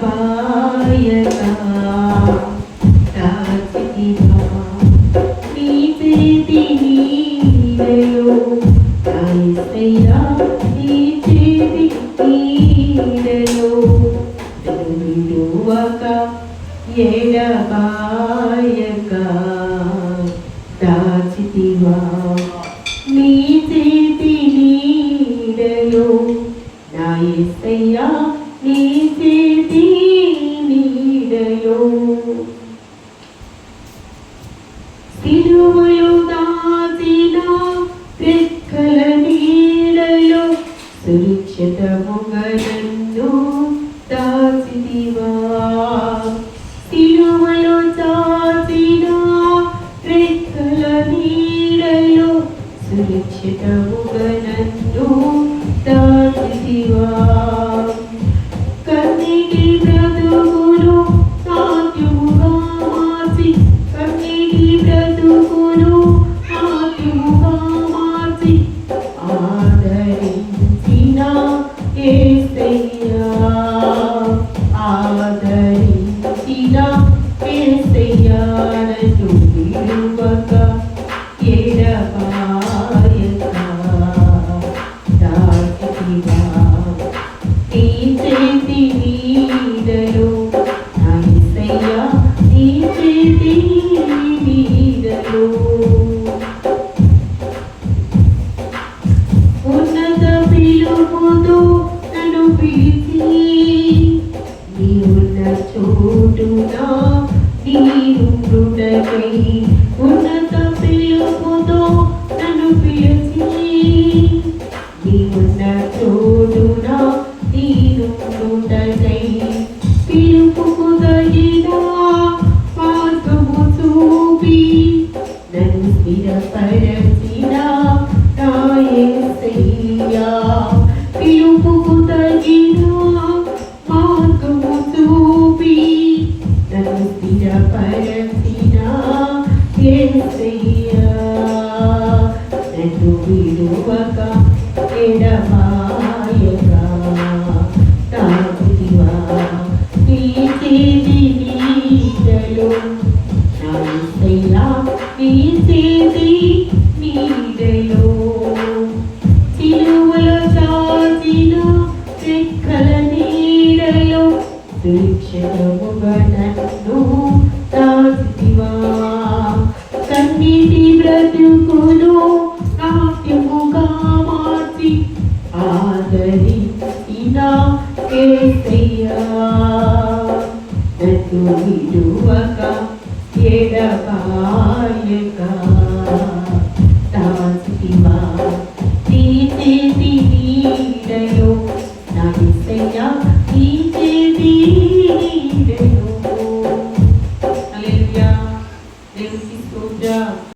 ఎడబాయగా దాచితివా నీ చేతి నీడలో నా యేసయ్యా నీ చేతి నీడలో విడువక ఎడబాయగా దాచితివా నీ చేతి నీడలో నా యేసయ్యా నీ చేతి నీడలో సిలువలో దాచిన రెక్కల నీడలో సురక్షితముగా నన్ను దాచితివా సిలువలో దాచిన రెక్కల నీడలో సురక్షితముగా నన్ను దాచితివా కన్నీటి బ్రతుకులు నాట్యముగా మార్చి కన్నీటి బ్రతుకులు నాట్యముగా మార్చి ఆదరించిన యేసయ్యా ఆదరించిన యేసయ్యా నన్ను విడువక ఎడబాయగా దాచితివా నీ చేతి నీడలో నా యేసయ్యా నీ చేతి నీడలో ఉన్నత పిలుపుతో నన్ను పిలిచి నీ ఉన్న చోటున నీరుండుటకై ఉన్నత పిలుపుతో నన్ను పిలిచి నీ ఉన్న చోటున నీరుండుటకై పిలుపుకు తగిన మార్గము చూపి నన్ను స్థిరపరచిన నా యేసయ్యా పిలుపుకు తగిన మార్గము చూపి నన్ను స్థిరపరచిన యేసయ్యా నన్ను విడువక ఎడబాయగా దాచితివా నీ చేతి నీడలో నా యేసయ్యా నీ చేతి నీడలో సిలువలో దాచిన రెక్కల నీడలో సురక్షితముగా నన్ను దాచితివా కన్నీటి బ్రతుకులు నాట్యముగా మార్చి ఆదరించిన యేసయ్యా నన్ను విడువక ఎడబాయగా దాచితివా నీ చేతి నీడలో నా యేసయ్యా